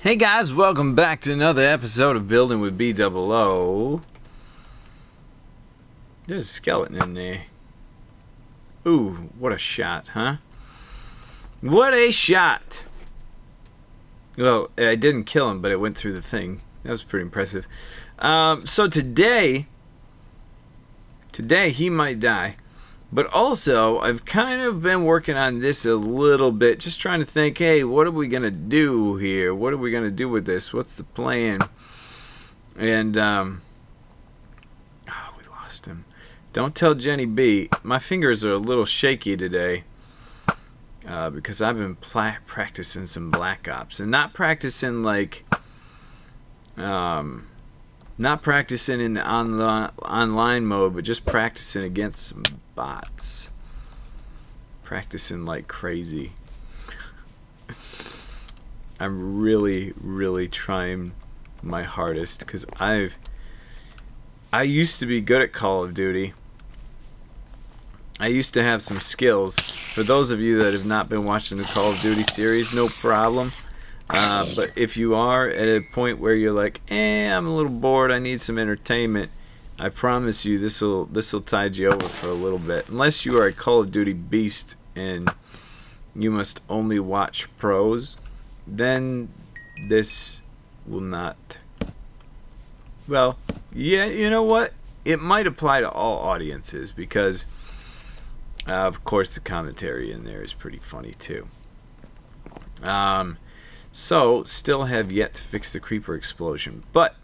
Hey guys, welcome back to another episode of Building with BdoubleO. There's a skeleton in there. Ooh, what a shot, huh? What a shot! Well, I didn't kill him, but it went through the thing. That was pretty impressive. So today he might die. But also, I've kind of been working on this a little bit, just trying to think, hey, what are we going to do here? What are we going to do with this? What's the plan? And, oh, we lost him. Don't tell Jenny B. My fingers are a little shaky today because I've been practicing some Black Ops. And not practicing like, not practicing in the online mode, but just practicing against some bots. Practicing like crazy. I'm really trying my hardest because I used to be good at Call of Duty. I used to have some skills. For those of you that have not been watching the Call of Duty series, no problem. But if you are at a point where you're like, I'm a little bored, I need some entertainment, I promise you this'll tide you over for a little bit. Unless you are a Call of Duty beast and you must only watch pros, then this will not. Well, yeah, you know what? It might apply to all audiences because, of course, the commentary in there is pretty funny too. So, still have yet to fix the creeper explosion. But,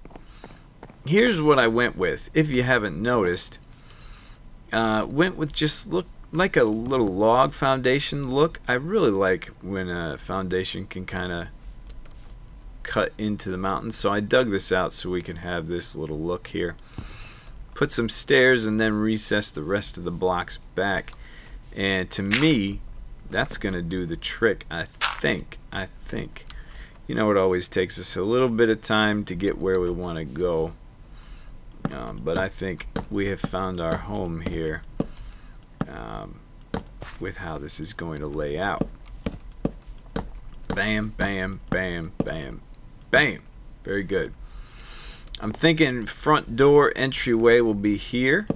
here's what I went with. If you haven't noticed, went with just look like a little log foundation look. I really like when a foundation can kind of cut into the mountain. So I dug this out so we can have this little look here. Put some stairs and then recess the rest of the blocks back. And to me, that's going to do the trick, I think. You know, it always takes us a little bit of time to get where we want to go. But I think we have found our home here with how this is going to lay out. Bam, bam, bam, bam, bam. Very good. I'm thinking front door entryway will be here.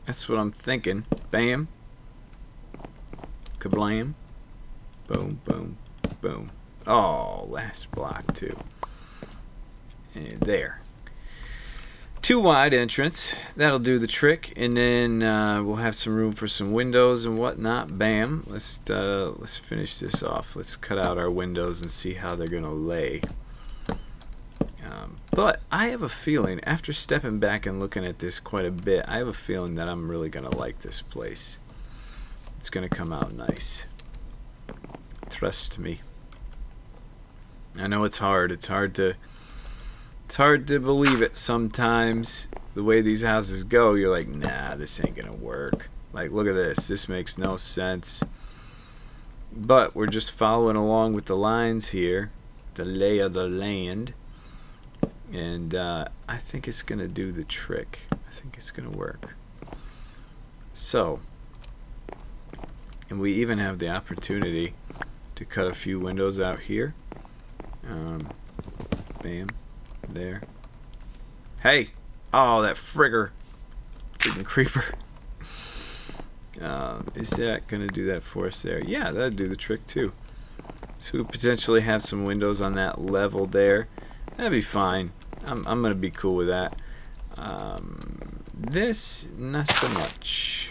That's what I'm thinking. Bam. Kablam. Boom, boom, boom. Oh, last block too. And there. 2 wide entrance. That'll do the trick. And then we'll have some room for some windows and whatnot. Bam. Let's finish this off. Let's cut out our windows and see how they're gonna lay. But I have a feeling, after stepping back and looking at this quite a bit, I have a feeling that I'm really gonna like this place. It's gonna come out nice. Trust me. I know it's hard. It's hard to believe it sometimes. The way these houses go, you're like, nah, this ain't gonna work. Like, look at this. This makes no sense. But we're just following along with the lines here, the lay of the land, and I think it's gonna do the trick. I think it's gonna work. So, and we even have the opportunity to cut a few windows out here. Bam. There. Hey! Oh, that friggin' creeper. Is that going to do that for us there? Yeah, that'd do the trick too. So we potentially have some windows on that level there. That'd be fine. I'm going to be cool with that. This, not so much.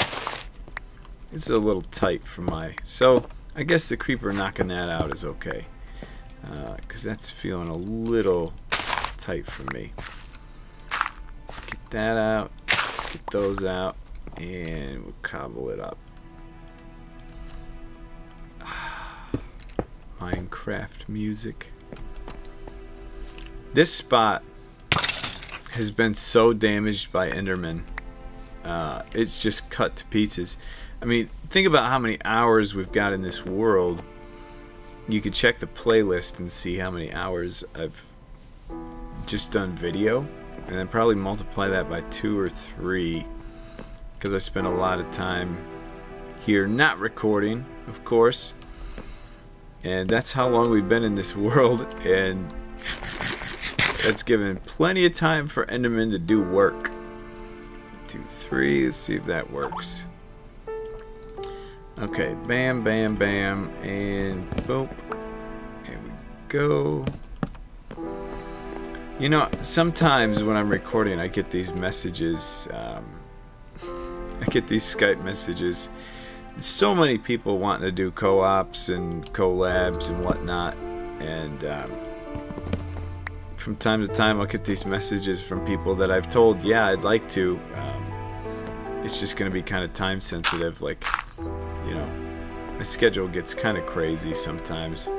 It's a little tight for my... So, I guess the creeper knocking that out is okay. Because that's feeling a little tight for me. Get that out, get those out, and we'll cobble it up. Minecraft music. This spot has been so damaged by Enderman. It's just cut to pieces. I mean, think about how many hours we've got in this world. You could check the playlist and see how many hours I've just done video, and then probably multiply that by 2 or 3 because I spent a lot of time here not recording, of course, and that's how long we've been in this world. And That's giving plenty of time for Enderman to do work. 2, 3. Let's see if that works. Okay, bam, bam, bam, and boom. There we go. You know, sometimes when I'm recording, I get these messages. I get these Skype messages. So many people wanting to do co-ops and collabs and whatnot, and from time to time I'll get these messages from people that I've told, yeah, I'd like to. It's just going to be kind of time sensitive, like, you know, my schedule gets kind of crazy sometimes.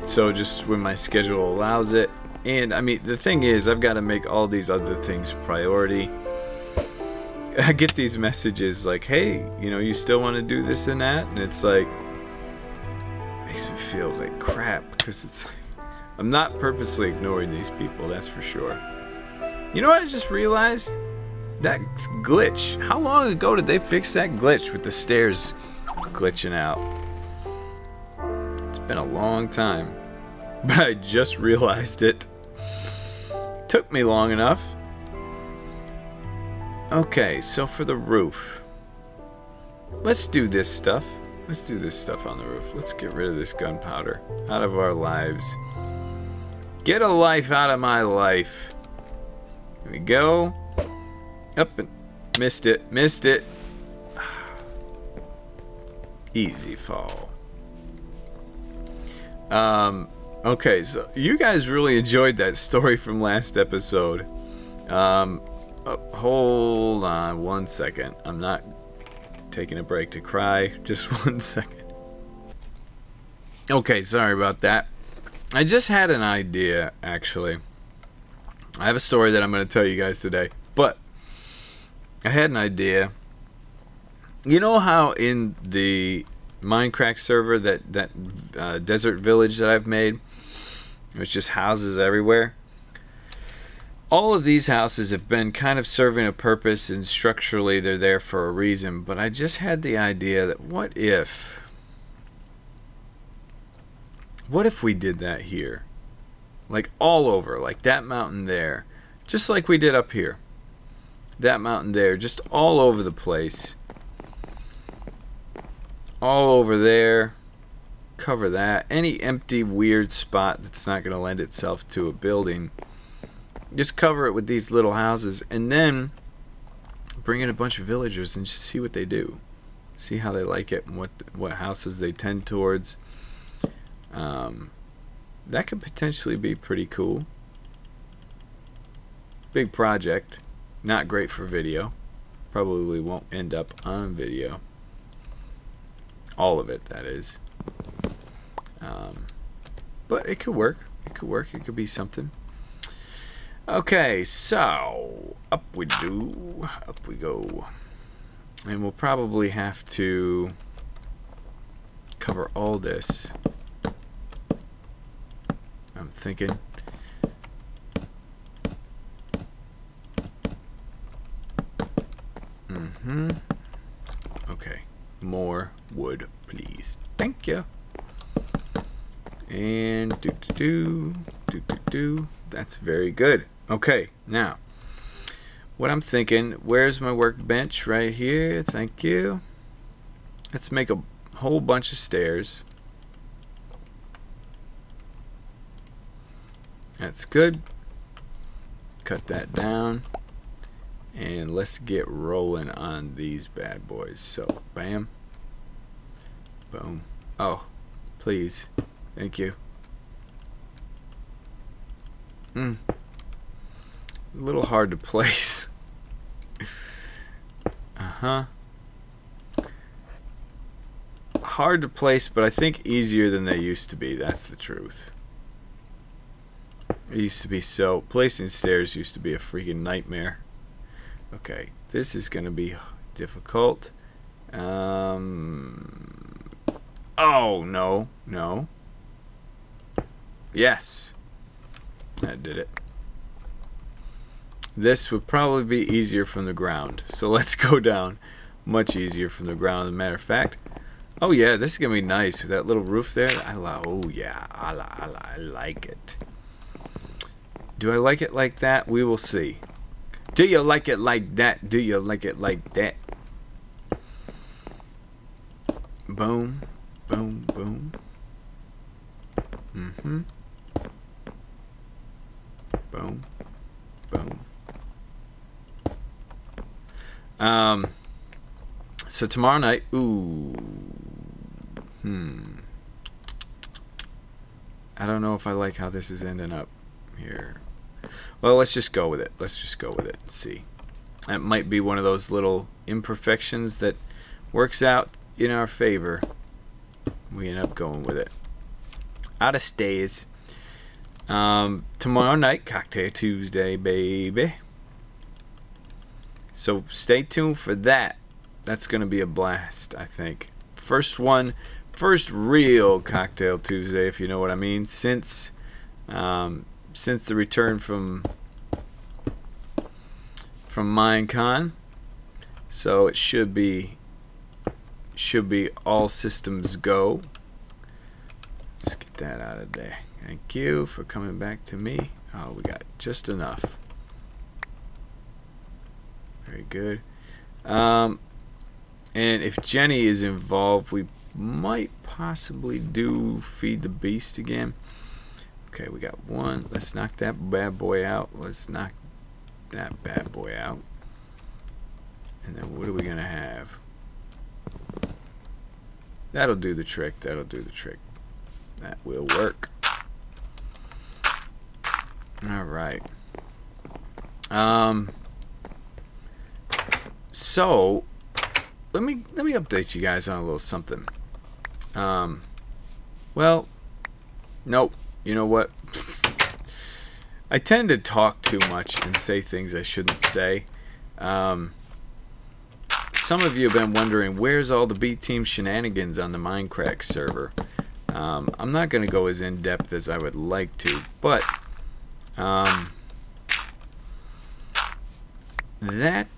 So just when my schedule allows it, and I mean, the thing is, I've got to make all these other things priority. I get these messages like, hey, you know, you still want to do this and that? And it's like, makes me feel like crap, because it's like, I'm not purposely ignoring these people, that's for sure. You know what I just realized? That glitch. How long ago did they fix that glitch with the stairs glitching out? It's been a long time. But I just realized it. Took me long enough. Okay, so for the roof. Let's do this stuff. Let's do this stuff on the roof. Let's get rid of this gunpowder out of our lives. Get a life out of my life. Here we go. Up and missed it. Missed it. Easy fall. Okay, so you guys really enjoyed that story from last episode. Hold on 1 second. I'm not taking a break to cry. Just 1 second. Okay, sorry about that. I just had an idea, actually. I have a story that I'm going to tell you guys today. But I had an idea. You know how in the Minecraft server, that desert village that I've made, it's just houses everywhere? All of these houses have been kind of serving a purpose, and structurally they're there for a reason, but I just had the idea that what if we did that here? Like all over, like that mountain there, just like we did up here. That mountain there, just all over the place. All over there. Cover that. Any empty weird spot that's not going to lend itself to a building, just cover it with these little houses, and then bring in a bunch of villagers and just see what they do. See how they like it and what houses they tend towards. That could potentially be pretty cool. Big project. Not great for video. Probably won't end up on video. All of it, that is. But it could work. It could work. It could be something. Okay, so up we go. And we'll probably have to cover all this. I'm thinking. Okay, more wood, please. Thank you. And that's very good. Okay, now what I'm thinking, where's my workbench? Right here. Thank you. Let's make a whole bunch of stairs. That's good. Cut that down. And let's get rolling on these bad boys. So, bam. Boom. Oh, please. Thank you. A little hard to place. Hard to place, but I think easier than they used to be. That's the truth. It used to be so... Placing stairs used to be a freaking nightmare. Okay, this is going to be difficult. Oh, no. No. Yes. That did it. This would probably be easier from the ground. So let's go down. Much easier from the ground. As a matter of fact, Oh yeah, this is gonna be nice with that little roof there. Oh yeah, I like it. Do I like it like that? We will see. Do you like it like that? Do you like it like that? Boom, boom, boom. Mm-hmm. Boom, boom. So tomorrow night, ooh, I don't know if I like how this is ending up here. Well, let's just go with it. Let's just go with it and see. That might be one of those little imperfections that works out in our favor. We end up going with it. Out of stays. Tomorrow night, Cocktail Tuesday, baby. So stay tuned for that. That's going to be a blast, I think. First real Cocktail Tuesday, if you know what I mean, since the return from Minecon. So it should be all systems go. Let's get that out of there. Thank you for coming back to me. Oh, we got just enough. Very good. And if Jenny is involved, we might possibly do Feed the Beast again. Okay, we got one. Let's knock that bad boy out. Let's knock that bad boy out. And then what are we going to have? That'll do the trick. That'll do the trick. That will work. All right. So let me update you guys on a little something. Well, nope. You know what? I tend to talk too much and say things I shouldn't say. Some of you have been wondering, where's all the B-Team shenanigans on the Minecraft server? I'm not going to go as in-depth as I would like to, but that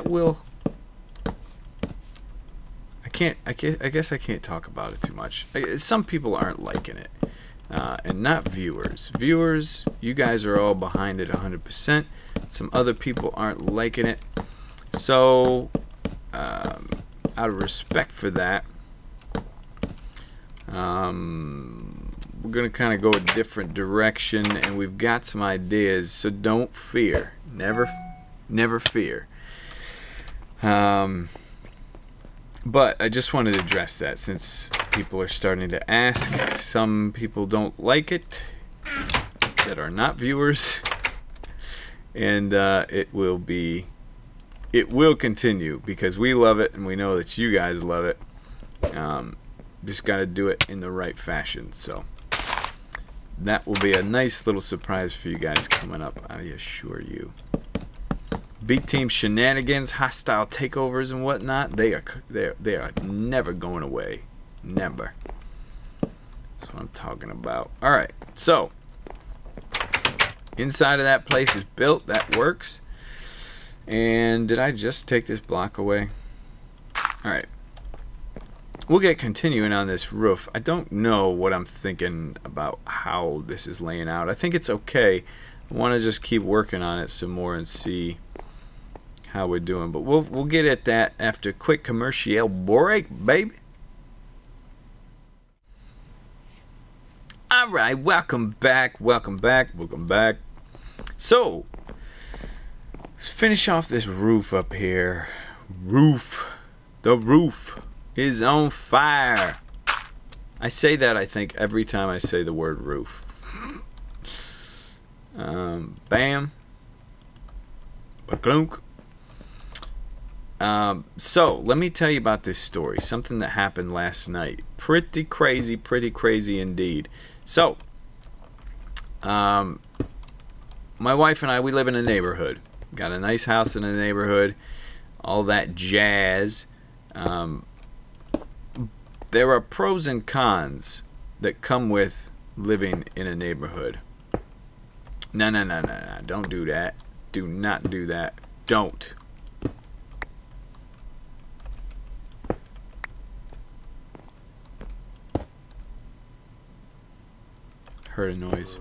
will... I guess I can't talk about it too much. Some people aren't liking it. And not viewers. Viewers, you guys are all behind it 100%. Some other people aren't liking it. So, out of respect for that, we're going to kind of go a different direction, and we've got some ideas, so don't fear. Never fear. But I just wanted to address that since people are starting to ask. Some people don't like it that are not viewers, and it will continue because we love it and we know that you guys love it. Just got to do it in the right fashion. So that will be a nice little surprise for you guys coming up, I assure you. B-Team shenanigans, hostile takeovers and whatnot, they are never going away. Never. That's what I'm talking about. Alright, so inside of that place is built. That works. And did I just take this block away? Alright. We'll get continuing on this roof. I don't know what I'm thinking about how this is laying out. I think it's okay. I want to just keep working on it some more and see how we're doing, but we'll get at that after a quick commercial break, baby. All right, welcome back. So let's finish off this roof up here. The roof is on fire. I say that, I think, every time I say the word roof. Bam, ba-clunk. So let me tell you about this story, something that happened last night. Pretty crazy indeed. So my wife and I, we live in a neighborhood, got a nice house in a neighborhood, all that jazz. There are pros and cons that come with living in a neighborhood. No, don't do that. Do not do that. Don't. heard a noise.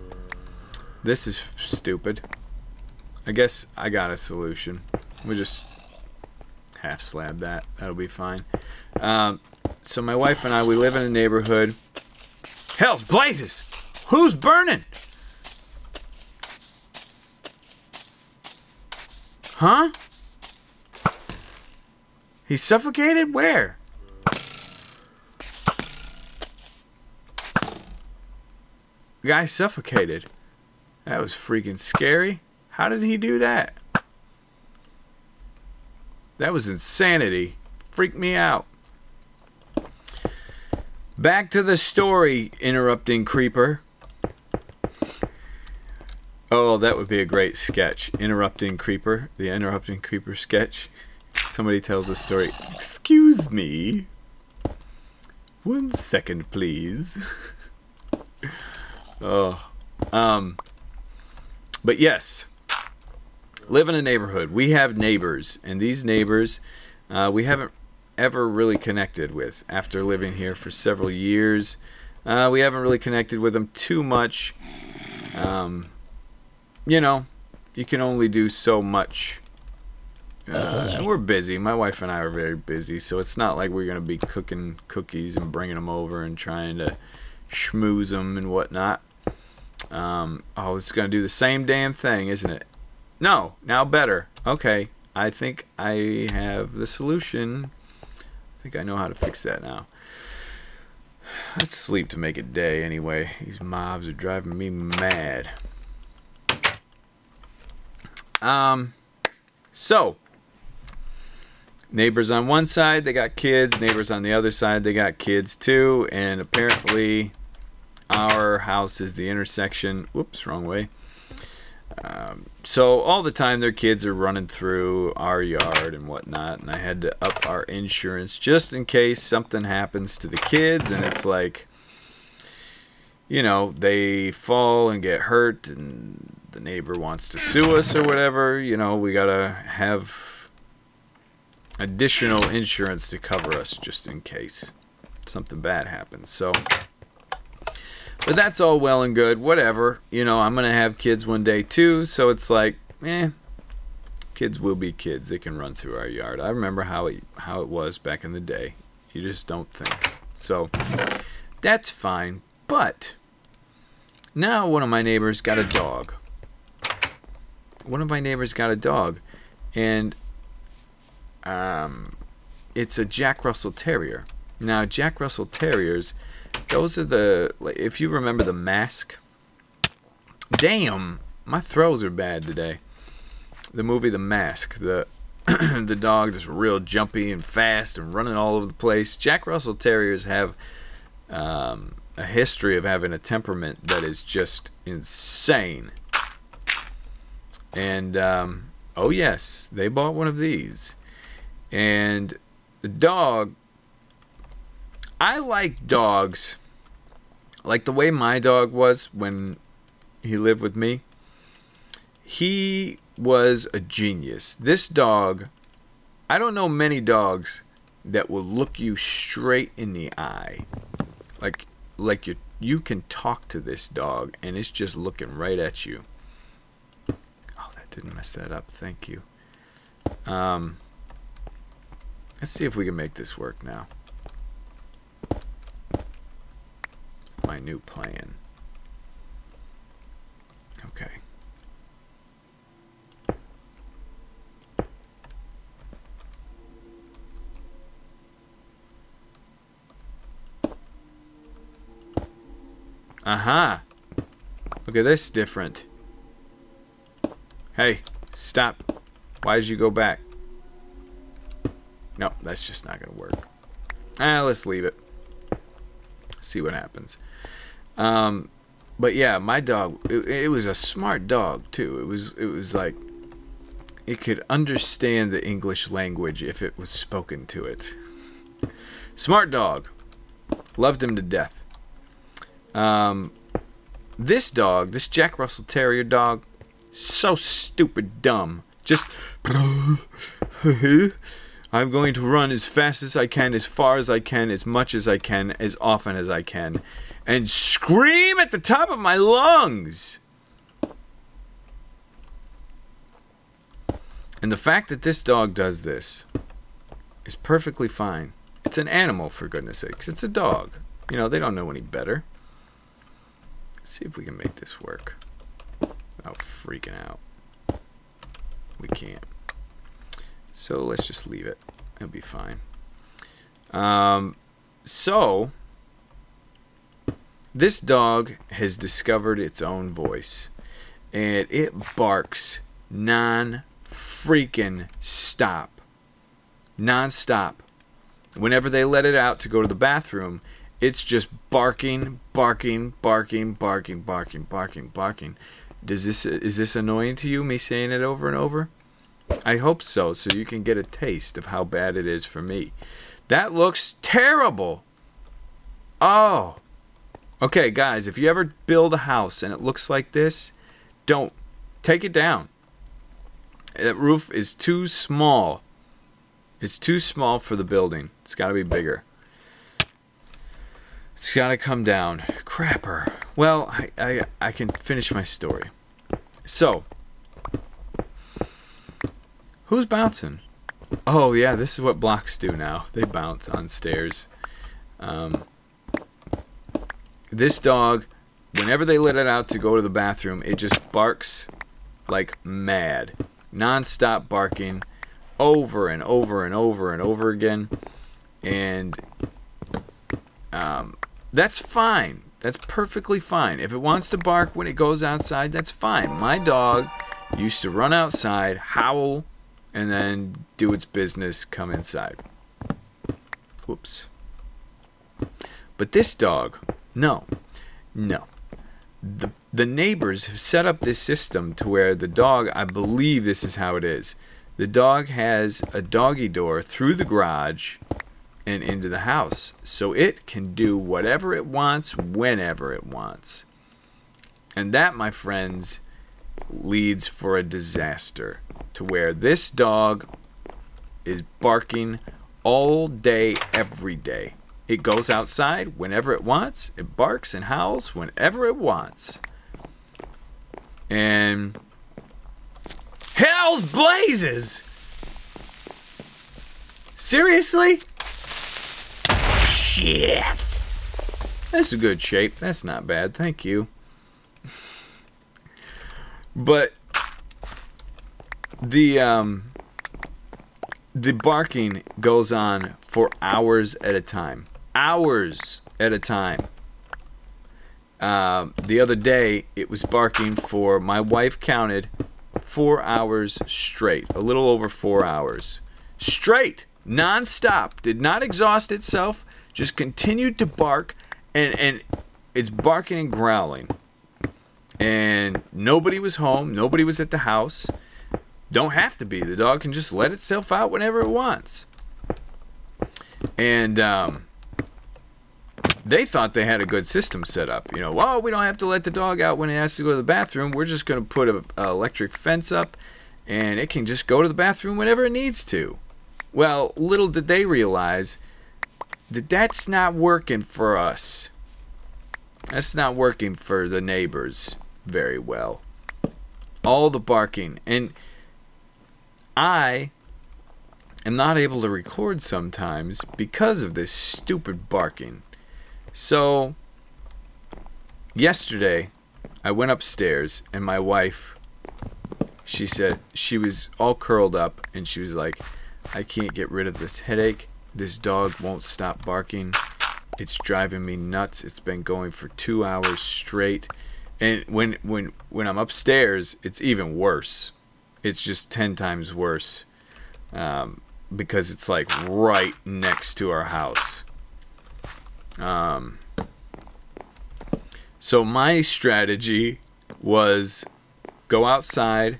This is stupid. I guess I got a solution. We'll just half slab that. That'll be fine. So my wife and I, we live in a neighborhood. Hell's blazes! Who's burning? Huh? He suffocated? Where? The guy suffocated. That was freaking scary. How did he do that? That was insanity. Freaked me out. Back to the story, interrupting creeper. Oh, that would be a great sketch. Interrupting creeper. The interrupting creeper sketch. Somebody tells a story. Excuse me. 1 second, please. Oh. But yes. Live in a neighborhood. We have neighbors. And these neighbors, we haven't ever really connected with. After living here for several years, we haven't really connected with them too much. You know, you can only do so much. And we're busy. My wife and I are very busy, so it's not like we're going to be cooking cookies and bringing them over and trying to schmooze them and whatnot. Oh, it's going to do the same damn thing, isn't it? No, now better. Okay, I think I have the solution. I think I know how to fix that now. Let's sleep to make it day anyway. These mobs are driving me mad. So, neighbors on one side, they got kids. Neighbors on the other side, they got kids too. And apparently, our house is the intersection. Whoops, wrong way. So all the time their kids are running through our yard and whatnot, and I had to up our insurance just in case something happens to the kids, and it's like, you know, they fall and get hurt and the neighbor wants to sue us or whatever. You know, we gotta have additional insurance to cover us just in case something bad happens. So, but that's all well and good, whatever. You know, I'm going to have kids one day too, so it's like, kids will be kids. They can run through our yard. I remember how it was back in the day. You just don't think. So, that's fine. But, now one of my neighbors got a dog. And it's a Jack Russell Terrier. Now, Jack Russell Terriers, those are the, if you remember The Mask. Damn, my throws are bad today. The movie The Mask, the dog is real jumpy and fast and running all over the place. Jack Russell Terriers have a history of having a temperament that is just insane. And, oh yes, they bought one of these. And the dog, I like dogs like the way my dog was when he lived with me. He was a genius. This dog, I don't know many dogs that will look you straight in the eye. Like you can talk to this dog and it's just looking right at you. Oh, that didn't mess that up. Thank you. Let's see if we can make this work now. My new plan. Okay. Aha! Look at this different. Hey, stop. Why did you go back? No, that's just not gonna work. Let's leave it. See what happens. But yeah, my dog, it was a smart dog too. It was like it could understand the English language if it was spoken to it. Smart dog. Loved him to death. This dog, this Jack Russell Terrier dog, so stupid dumb. Just I'm going to run as fast as I can, as far as I can, as much as I can, as often as I can. and scream at the top of my lungs. And the fact that this dog does this is perfectly fine. It's an animal, for goodness sakes. It's a dog. You know, they don't know any better. Let's see if we can make this work without freaking out. We can't. So let's just leave it. It'll be fine. So this dog has discovered its own voice, and it barks non-freaking stop. Non-stop. Whenever they let it out to go to the bathroom, it's just barking, barking, barking, barking, barking, barking, barking. Is this annoying to you, me saying it over and over? I hope so you can get a taste of how bad it is for me. That looks terrible. Oh. Okay, guys, if you ever build a house and it looks like this, don't. Take it down. That roof is too small. It's too small for the building. It's got to be bigger. It's got to come down. Crapper. Well, I can finish my story. So, who's bouncing? Oh, yeah, this is what blocks do now. They bounce on stairs. This dog, whenever they let it out to go to the bathroom, it just barks like mad. Non-stop barking over and over and over and over again. And that's fine. That's perfectly fine. If it wants to bark when it goes outside, that's fine. My dog used to run outside, howl, and then do its business, come inside. Whoops. But this dog, no. The neighbors have set up this system to where the dog, I believe this is how it is. The dog has a doggy door through the garage and into the house, so it can do whatever it wants whenever it wants. And that, my friends, leads for a disaster, to where this dog is barking all day, every day. It goes outside whenever it wants. It barks and howls whenever it wants. And hell's blazes! Seriously? Shit! That's a good shape. That's not bad. Thank you. But the barking goes on for hours at a time. Hours at a time. The other day, it was barking for, my wife counted, 4 hours straight. A little over 4 hours. Straight. Non-stop. Did not exhaust itself. Just continued to bark. And it's barking and growling. And nobody was home. Nobody was at the house. Don't have to be. The dog can just let itself out whenever it wants. And they thought they had a good system set up. You know, well, we don't have to let the dog out when it has to go to the bathroom. We're just going to put an electric fence up, and it can just go to the bathroom whenever it needs to. Well, little did they realize that that's not working for us. That's not working for the neighbors very well. All the barking. And I am not able to record sometimes because of this stupid barking. So, yesterday, I went upstairs, and my wife, she said, she was all curled up, and she was like, I can't get rid of this headache. This dog won't stop barking. It's driving me nuts. It's been going for 2 hours straight. And when I'm upstairs, it's even worse. It's just 10 times worse. Because it's like right next to our house. So my strategy was go outside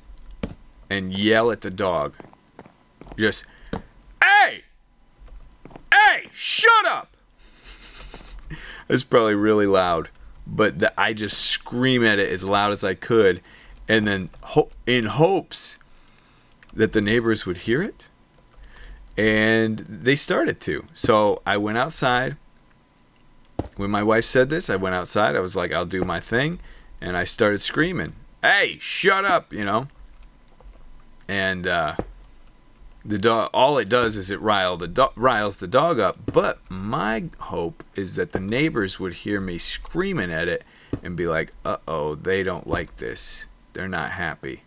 and yell at the dog. Just, hey! Hey! Shut up! It's probably really loud, but I just scream at it as loud as I could, and then in hopes that the neighbors would hear it, and they started to. So I went outside, when my wife said this, I went outside. I was like, I'll do my thing. And I started screaming, "Hey, shut up," you know. And the dog, all it does is it riles the dog up. But my hope is that the neighbors would hear me screaming at it and be like, uh-oh, they don't like this. They're not happy.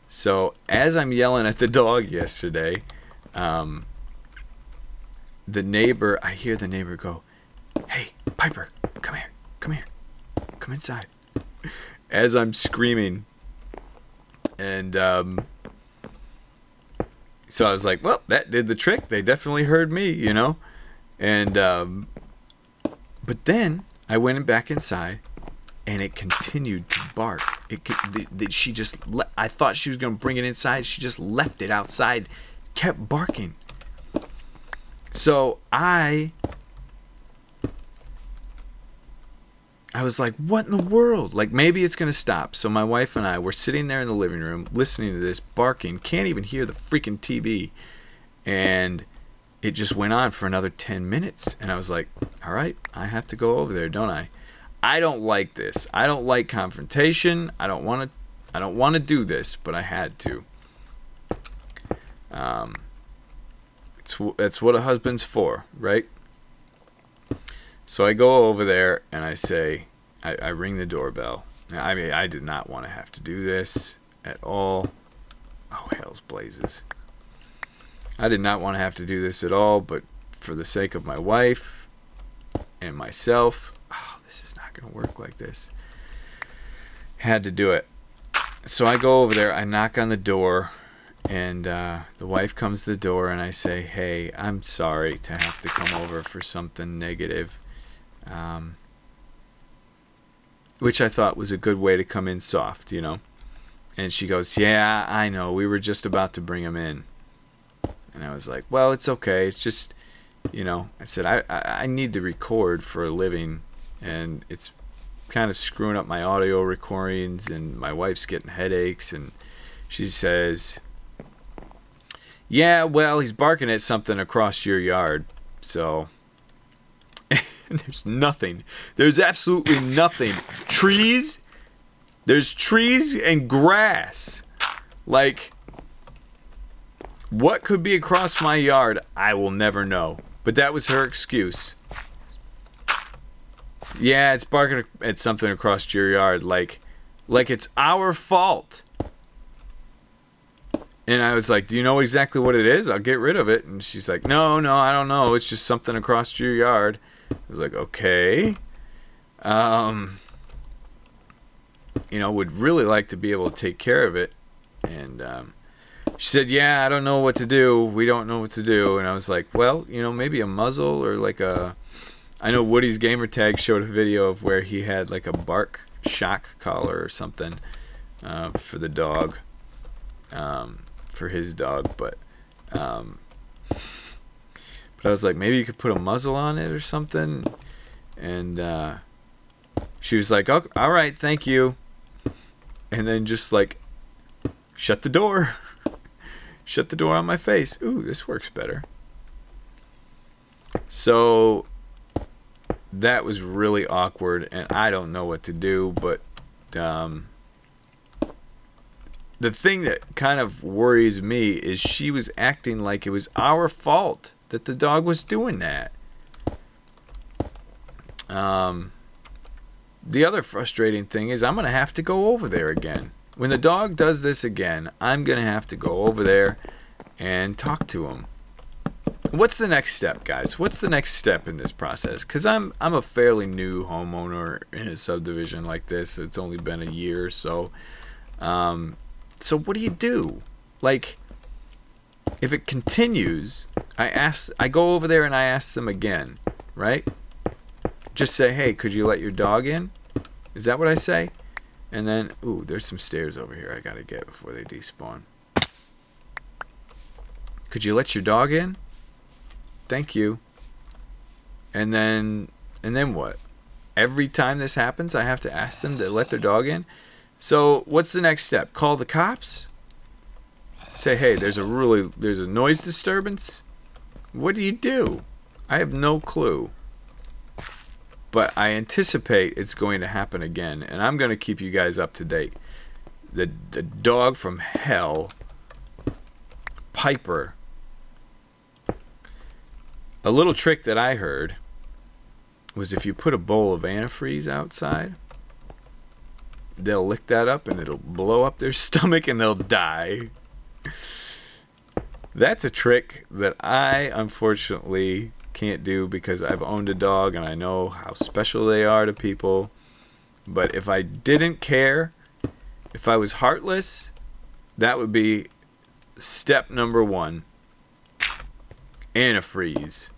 So as I'm yelling at the dog yesterday, I hear the neighbor go, "Hey, Piper, come here, come inside." As I'm screaming. And so I was like, well, that did the trick. They definitely heard me, you know. And but then I went back inside, and it continued to bark. I thought she was going to bring it inside. She just left it outside, kept barking. So I was like, what in the world? Like, maybe it's going to stop. So my wife and I were sitting there in the living room listening to this barking. Can't even hear the freaking TV. And it just went on for another 10 minutes. And I was like, all right, I have to go over there, don't I? I don't like this. I don't like confrontation. I don't want to do this, but I had to. That's what a husband's for, right? So I go over there and I say, I ring the doorbell. I mean, I did not want to have to do this at all. Oh, hell's blazes. I did not want to have to do this at all, but for the sake of my wife and myself, oh, this is not going to work like this. Had to do it. So I go over there, I knock on the door, and the wife comes to the door, and I say, "Hey, I'm sorry to have to come over for something negative." Which I thought was a good way to come in soft, you know. And she goes, "Yeah, I know. We were just about to bring him in." And I was like, "Well, it's okay. It's just, you know," I said, I need to record for a living, and it's kind of screwing up my audio recordings, and my wife's getting headaches." And she says, "Yeah, well, he's barking at something across your yard." So there's nothing. There's absolutely nothing. Trees. There's trees and grass. Like, what could be across my yard? I will never know. But that was her excuse. Yeah, it's barking at something across your yard. Like it's our fault. And I was like, "Do you know exactly what it is? I'll get rid of it." And she's like, No, I don't know. It's just something across your yard." I was like, "Okay." You know, would really like to be able to take care of it. And she said, "Yeah, I don't know what to do. We don't know what to do." And I was like, "Well, you know, maybe a muzzle or like a..." I know Woody's Gamertag showed a video of where he had like a bark shock collar or something for the dog. For his dog, but I was like, maybe you could put a muzzle on it or something. And she was like, "Oh, all right, thank you." And then just like shut the door. Shut the door on my face. Ooh, this works better. So that was really awkward, and I don't know what to do, but the thing that kind of worries me is she was acting like it was our fault that the dog was doing that. The other frustrating thing is I'm going to have to go over there again. When the dog does this again, I'm going to have to go over there and talk to him. What's the next step, guys? What's the next step in this process? Because I'm a fairly new homeowner in a subdivision like this. It's only been a year or so. So what do you do? Like, if it continues, I go over there and I ask them again, right? Just say, "Hey, could you let your dog in?" Is that what I say? And then, ooh, there's some stairs over here I gotta get before they despawn. "Could you let your dog in? Thank you." And then what? Every time this happens, I have to ask them to let their dog in? So what's the next step? Call the cops? Say, "Hey, there's a noise disturbance"? What do you do? I have no clue. but I anticipate it's going to happen again, and I'm going to keep you guys up to date. The dog from hell, Piper. A little trick that I heard was if you put a bowl of antifreeze outside, they'll lick that up and it'll blow up their stomach and they'll die. That's a trick that I unfortunately can't do because I've owned a dog and I know how special they are to people. But if I didn't care, if I was heartless, that would be step number 1. Antifreeze.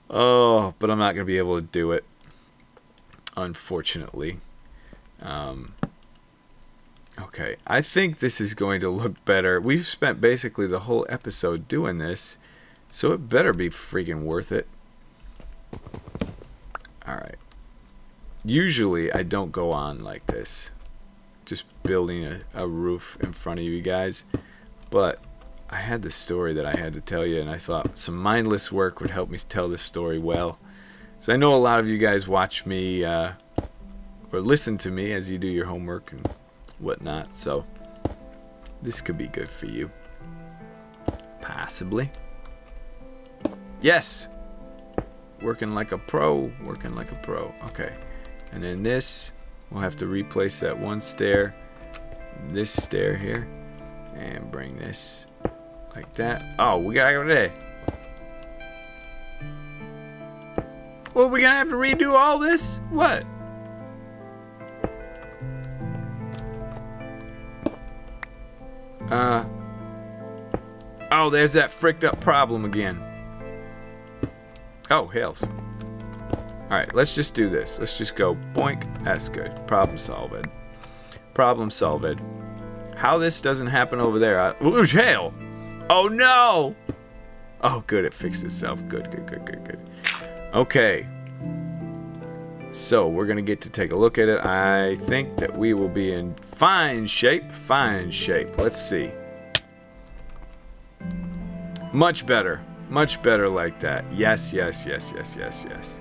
Oh, but I'm not going to be able to do it, unfortunately. Okay, I think this is going to look better. We've spent basically the whole episode doing this, so it better be freaking worth it. Alright. Usually, I don't go on like this, just building a roof in front of you guys, but I had this story that I had to tell you, and I thought some mindless work would help me tell this story well. So I know a lot of you guys watch me, or listen to me as you do your homework and whatnot, so this could be good for you. Possibly. Yes! Working like a pro, working like a pro. Okay. And then this, we'll have to replace that one stair, this stair here, and bring this like that. Oh, we gotta go there. Well, we're gonna have to redo all this? What? Oh, there's that fricked up problem again. Oh, hells. Alright, let's just do this. Let's just go boink. That's good. Problem solved. Problem solved. How this doesn't happen over there. Ooh, hell! Oh no! Oh, good. It fixed itself. Good, good, good, good, good. Okay. So, we're going to get to take a look at it. I think that we will be in fine shape. Fine shape. Let's see. Much better. Much better like that. Yes, yes, yes, yes, yes, yes.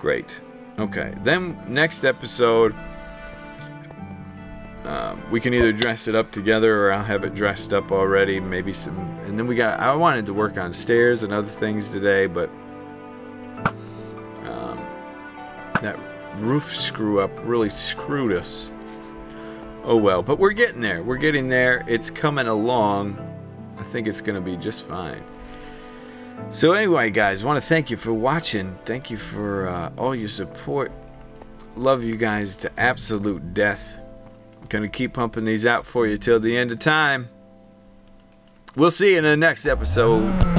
Great. Okay. Then, next episode, we can either dress it up together or I'll have it dressed up already. Maybe some... And then I wanted to work on stairs and other things today, but... that roof screw up really screwed us. Oh well, but we're getting there. We're getting there. It's coming along. I think it's going to be just fine. So anyway, guys, I want to thank you for watching. Thank you for all your support. Love you guys to absolute death. Going to keep pumping these out for you till the end of time. We'll see you in the next episode.